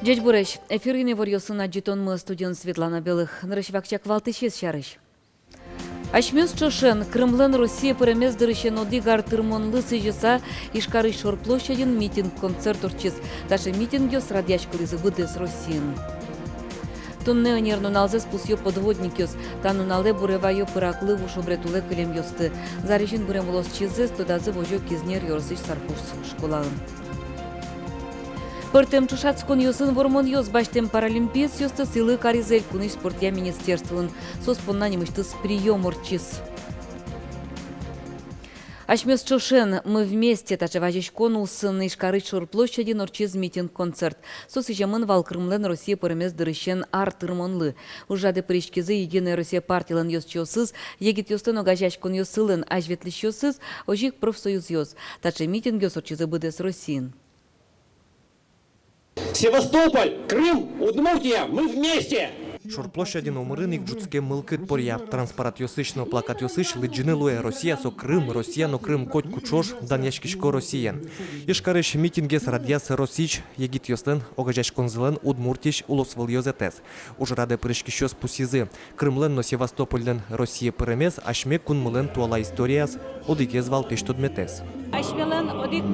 Дядь Буреш, эфирный варьосын аджитон мы студент Светлана Белых. Наращивакчак валтышес шарыш. Ашмёс чошен, Крымлен Россия перемез дырыщен одигар тырмон лысы жеса, ишкары шор площадин митинг концерт урчис. Даже митинг ёс радяшкалызы выдес Россиин. Тунне нерну налзес пусё подводникёс, тану нале буревайо пыраклы вушобретуле кылем ёсты. Зарежин бурем волос чизес, тодазы вожё кизнер ёрсыш саркурс школалын. Пыртем чушацкон ёсын вормон ёс баштем паралимпиец ёсты силы каризель куныш спортя министерствын. Соспонна немыштыс приём урчис. Ашмёс чошен, мы вместе, тача важищ конусын, ишкары шор площади норчиз митинг-концерт. Сосижамын вал Крымлен Россия пырымез дырыщен артырмонлы. Ужады причкизы Единая Россия партиялан ёс чосыз, егит ёстын огажащ кон ёсылын, ажветлиш ёсыз, ожик профсоюз ёс. Тача митинг ёс урчизы быдес Россиин. Севастополь, Крым, Удмуртия, мы вместе! Шорплощади номеринник джутске мылкыт порья. Транспарат ёсыч, плакат ёсыч, лыджины луэ Россия со Крым, Россия но Крым коть кучош, даняшкишко Россиян. Ишкарыш митингес радиас Россич, егит ёстен, огажаш конзелен, Удмуртиш, улосвал ёзетес. Уж раде прышкишёс пусизы. Крымлен но Севастополен Россия перемез, ашме кунмылен туала историас, одикез валтыш тодметес. Ашмелен одик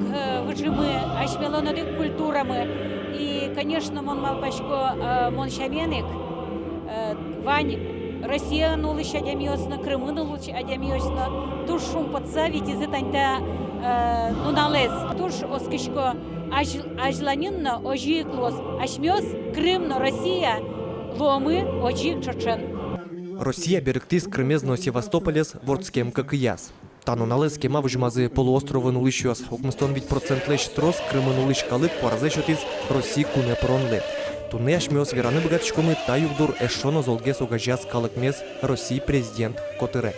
выжимы, ашмелен одик культурамы. И, конечно, мон малпашко мон шаменик. Вань Россия нулыш адямиосна, Крымы нулыш адямиосна. Туш шум подсавить из этаньта нуналез. Туш оскишко ажланинна ожик лос. Ашмёс Крымно Россия ломы ожик чечен. Россия берегтис Крымезно Севастополес вордскем как и яс. Тану налезке мавжмазы полуостровы нулищос. Окмстон ведь процент лещ трос Крымы нулищ калык поразэшотис России куне пронлы. Туне ашмёс вераны богатчкомы таюгдур эшоно золгес огажас калык мес России президент Котыре.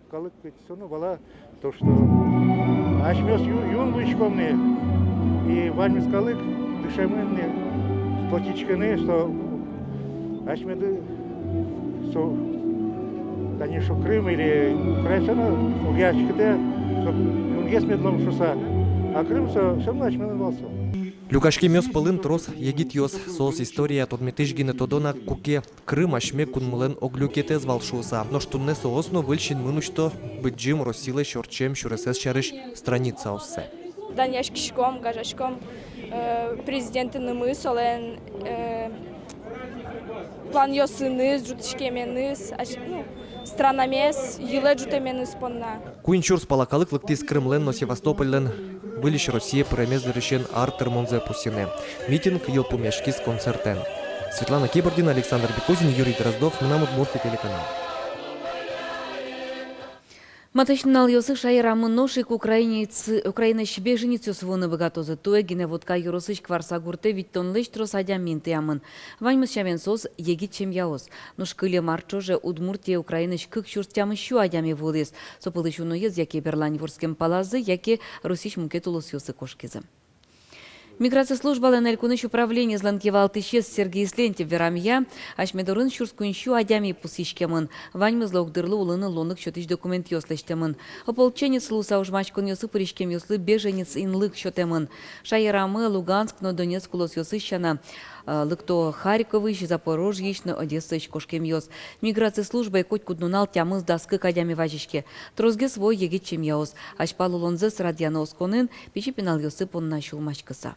Калык петисону вала то, что ашмёс юн вышкомны и вальмис калык дышамынны платичканы, что ашмеды конечно, Крым или Украина, угячкада, чтобы юнгес медлом шуса, а Крым все равно ашмёнывался. Люкашки мёс пылын трос егит ёс сос история тодметыжгине тодона куке Крым ашме кунмылен оглюкетез валшуса. Но штунне соосно выльшин мынучто быджим Россиле шорчем шуресес шарыш страница оссе. Даняшкишком, гажашком президентінің солен план ёсыныз, жутышкеменыз, странамес, еле жутеменыз понна. Куинчур спалакалык лыктис Крымлен, но Севастополен вылиш Россия премез решен артер монзе пусине. Митинг ел пумяшки с концертен. Светлана Кибордина, Александр Бекузин, Юрий Дроздов, Мнамут Мурти телеканал. Маточнал ёсы шайрамы ношик Украина беженец ёсвоны богатозы туэ гине водка юросыч кварса гурте виттон лещ трос адяминты ямын. Ваньмыз шавен сос егит чем яос. Ношкыле марчоже Удмуртия Украина кык чуртямы щу адями волес. Сопылыш уноез яке берлань ворскем палазы, яке русич мукетулос ёсы кошкизы. Миграция служба ленелькуныш управление зланкивал тысяч Сергей Слентьев верамья, ашмедорын шурскунщу адями пусишкемын. Ваньмыз логдырлы улыны лонық шотыш документ ёслештемын. Ополченец луса ужмачкон ёсы пыришкем ёслы беженец инлык шотемын. Шайрамы Луганск, но Донецк улос ёсыщана. Лыкто Харьковыш, Запорожьич, но Одесса кошкем ёс. Миграция служба и коть куднунал тямыз даскы кадями важишке. Трозге свой егит чем яос. Ашпалу лонзес радиана осконын, печи пенал ёсы понна шулмачкаса.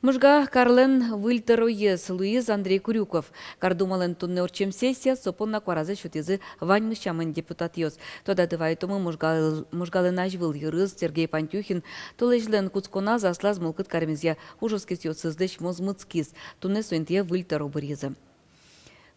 Мужга Карлен Вильтероес Луиз Андрей Курюков. Кардумален тунне орчем сессия сопонна кваразе шутизы вань шамын депутат ёс. Тода дывайтумы мужгален ажвыл юрыз Сергей Пантюхин. Толежлен куцкона заслаз мылкыт кармезия ужоскес ёсыздыш мозмыцкис. Тунне суентия Вильтеро бырезы.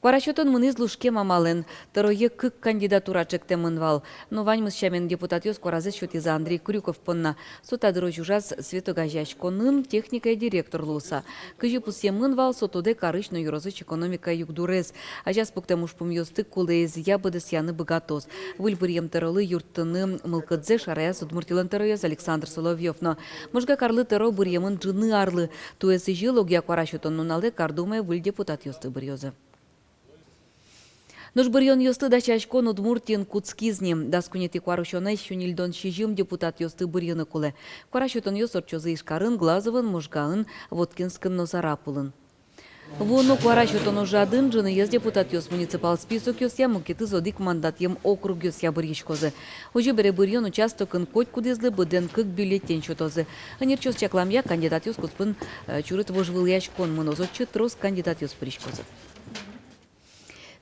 Кварашотон мыныз лушке мамален, тарое кык кандидатура чектемын вал. Но ваньмыз шамен депутат ёс кваразе шутиза Андрей Курюков понна. Сотадыро жужас Светогажащ конын техника и директор луса. Кыжы пусемын вал сотоде карышно юрозыч экономика югдурез. Ажас пуктемуш пумьёсты кулез ябыдыс яны богатос. Выльбырьем таролы юрттыны мылкыдзе шараяс удмуртилен тароез Александр Соловьев. Но мужга карлы таро бырьемын джыны арлы. Туэсы жил огя кварашотон нуналде кардуме выль депутат ёсты бырьёзы. Нож бұрйон йосты да чашкон Удмуртин Куцкизни. Даскунети кварушонай шунильдон шижим депутат йосты бұрйыны кулы. Кварашутон йос орчозы ишкарын, Глазовын, Можгаын, Воткинскын нозарапулын. Воно кварашутон ожадын жыны ез депутат йос муниципал список йос я мукеты зодик мандат ем округ йос я бұрйышкозы. Ожи бере бұрйон участокын кот кудезлы бұден кык бюллетень чутозы. Анерчоз чакламя кандидат йос куспын чурыт вожвыл яшкон мынозотчы трос кандидат йос бұрйышкозы.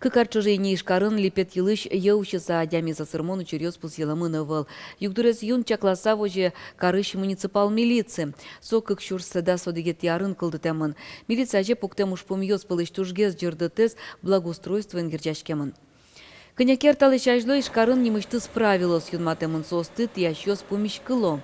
Кыкарчыжы не ишкарын лепет елыш еучыса адями за сырмону через пус еламыны выл. Югдурез юн чакласа воже карыш муниципал милиции. Со кык шурсы да содегет ярын кылды тэмын. Милиция же пуктем ушпум ёс пылыш тужгез жырды тез благоустройство энгерджашкемын. Конякер талы чажло ишкарын немышты справилось юнматемын состы тиящёс пумищ кыло.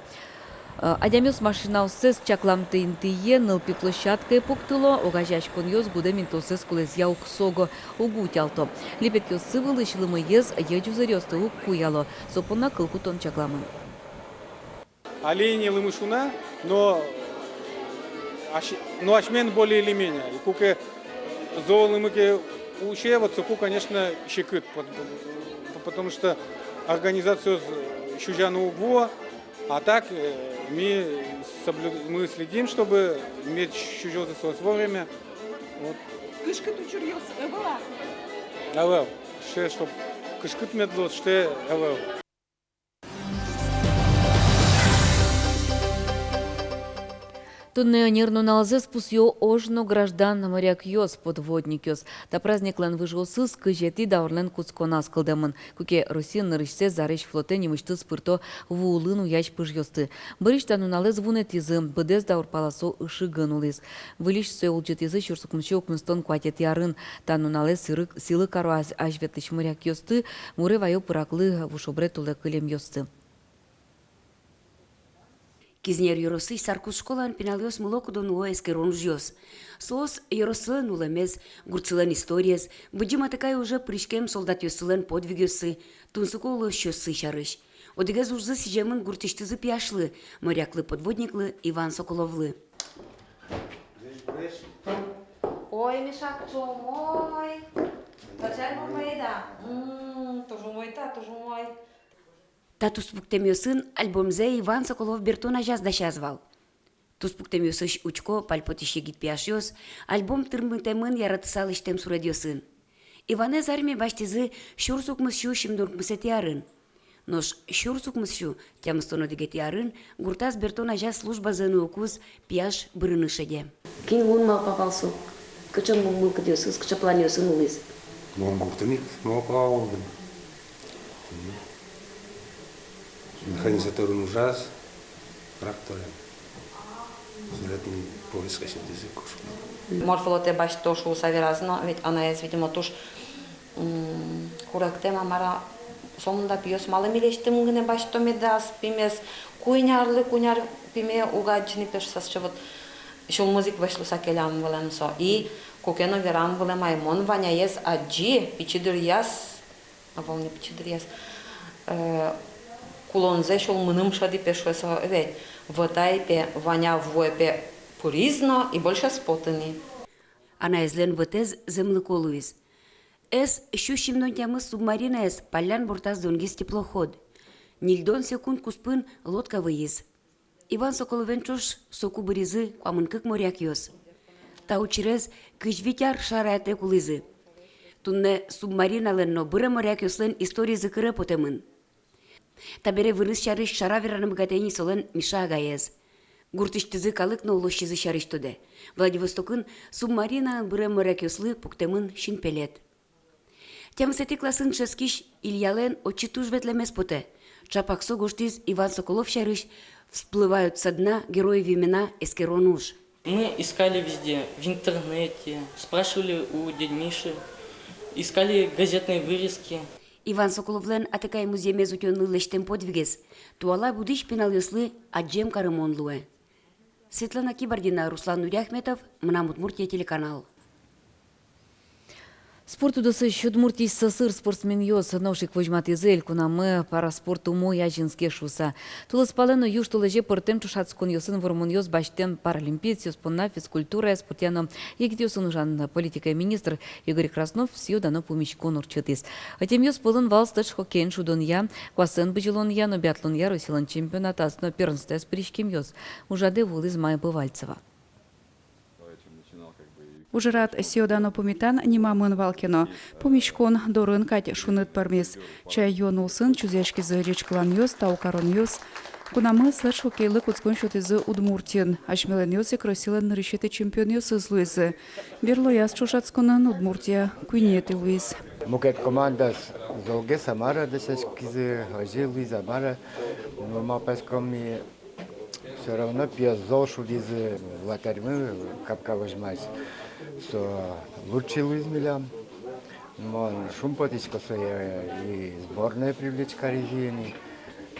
Адямёс машина усес чакламты интие нылпи площадкой пуктыло, огажашкон ёс гуде минтосес кулес яук сого угутялто. Лепет ёс сывылы шылымы ез ежузырёсты ук куяло, сопуна кылкутон чакламын. Олени лымышуна, но ашмен более или менее. И куке зоолымыке уще, вот соку, конечно, щекыт, потому что организацию щужану угво, а так мы следим, чтобы иметь щужозы вовремя. Вот. Кышкы тучурьёс была? Авел. Чтобы кышкыт медлот, что авел. Тунне нервно налзе спусьё ожно граждан моряк ёс подводник ёс. Та праздник лен выжосы скыжети даурлен куцконас кылдымын. Куке Россия нырышсе зарыш флоте немышты спырто вуулын уяш пыж ёсты. Бырыштан уналез вунетизы, быдез даур паласо ышы гынулыз. Вылиш сөйлжетизы шурсукмчы окмыстон кватет ярын. Тан уналез силы кару ажветыш моряк ёсты, муры вайо пыраклы вушобре туле кылем ёсты. Кизнер юросы саркус школан пеналёс мулокудон уэскерон жёс. Сос юросылын улемез, гурцылын историес, быджима такая уже пришкем солдат ёсылын подвиг ёсы, тунсуколы щёсы шарыш. Одегез ужзы сижемын гуртиштызы пяшлы, моряклы подводниклы Иван Соколовлы. Ой, Мишакчу, мой. Тачай мой, да. Тоже мой, та, тоже мой. Татуспуктемёсын альбомзе Иван Соколов бертона жаздаша звал. Туспуктемёсыш учко пальпотище гитпяшёс, альбом тырмытемын яратысал иштем сурадёсын. Иванез армия баштизы шурсукмысшу шимдуркмысет ярын. Нош шурсукмысшу тямыстоно дегет ярын, гуртаз бертона жаз служба зыны укуз пияш бырынышеде. Кин вун мал папалсу, кычым мумыл кыдёсыз, кычы планёсын улыз. Мунгуктыник, мопал. Механизатор ужас, тракторы. Зелетный поиск язык. Морфолоте баш тошу саверазно, ведь она есть, видимо, туш курактема мара сонунда пиёс малы милештим гыне баш томедас пимес куйнярлы куйняр пиме угаджни пешсасче вот шул музык вышло сакелям вален со и кукено верам вале маймон ваня ес аджи пичидыр яс а волне пичидыр яс кулонзе шул мыным шади пешсо ведь вотайпе ваня войпе пуризно и больше спотани. Она излен вотез землеколуиз. Эс щущимно тямы субмарина эс палян бортаз донгис теплоход. Нильдон секунд куспын лодка выиз. Иван Соколовен чош соку быризы куамынкык моряк ёс. Тау чирез кыжвитяр шарайте кулызы. Тунне субмариналенно быры моряк ёслен истории зыкыры потемын. Табере вырыс шарыш шара вераным гатени солен Миша агаез. Гуртыштызы калыкны улощызы шарыштуде. Владивостокын субмарина быры моряк ёслы пуктемын шинпелет. Тямсети класын шескиш Ильялен отчетуж ветлемес поте. Чапаксо гоштиз Иван Соколов шарыш всплывают со дна героев имена Эскеронуш. Мы искали везде, в интернете, спрашивали у дяди Миши, искали газетные вырезки. Иван Соколовлен атакай муземе зутёнлы лештем подвигес. Туала будиш пенал ёслы аджем карымонлуэ. Светлана Кибардина, Руслан Нуряхметов, Мнамут Муртия телеканал. Спорту досы Удмуртий СССР спортсмен йос наушик вожматизель кунамы пара спорту мой ажинске шуса. Тулыс палену юж тулеже портем чушацкун йосын вормун йос баштен паралимпиец йоспонна физкультура спортяно егит йосын ужан политика министр Игорь Краснов сью дано помещкон урчатис. Атем йос полын валстыш хоккейн шудон я, квасен быжилон я, но биатлон я росилан чемпионата но первенство с прищким йос. Ужаде вулыз Майя Бывальцева. Ужират сиодано помитан нимамын валкино. Помишкон дорын кать шунет пармес. Чай йон улсын чузяшки за речклан йос, таукарон йос. Кунамы слэш хоккейлы куцкон шот из Удмуртин. Ашмелен йосы кросилен решеты чемпион йос из Луизы. Берло яс чушацконан Удмуртия куйнеты Луиз. Мукет команда золге самара десескизы ажи Луиза мара. Нормал пескоми все равно пьезол шудизы латарьмы капка вожмась. Со лучший Луиз Милям. Мон шумпотичко и сборная привлечь коррезини.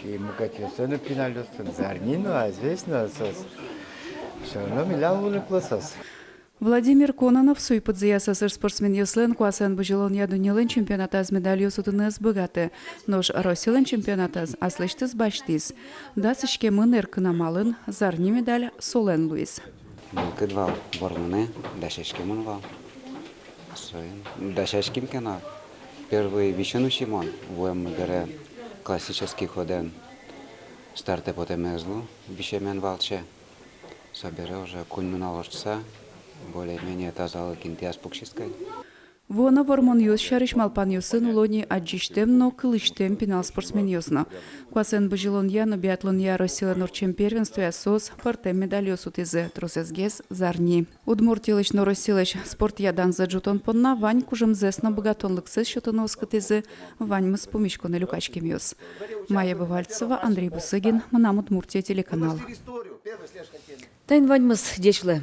И мукатьёсену пиналёстен зарнину, а известно все равно Милям луны плосос. Владимир Кононов суйпадзе СССР спортсмен йослен куасен быжилон ядунелен чемпионата с медалью сутыныз богаты. Нож росилен чемпионата с аслыштыз баштиз. Дасышке мынер кынамалын зарни медаль солен Луиз. Кыдвал бормыны, дашешки мунвал. Дашешким кена. Первый вещенущий мон. Воем гере классический ходен. Старте потемезлу, вещемен валче. Собере уже кунь наложца. Более-менее тазалы кинтиас пукшискай. Вона вормон йос шариш малпан йосын улони аджиштем, но кылыштем пинал спортсмен йосна. Куасен быжилон я, но биатлон я росила норчем первенство я сос, партем медаль йосут изе тросезгес зарни. Удмуртилыч но росилыч спорт ядан за джутон понна, вань кужем зесно богатон лыксыз шотоноскат изе, вань мы с помещконы люкачкем йос. Майя Бывальцева, Андрей Бусыгин, Манам Удмуртия телеканал. Тайн вань мыс дешле.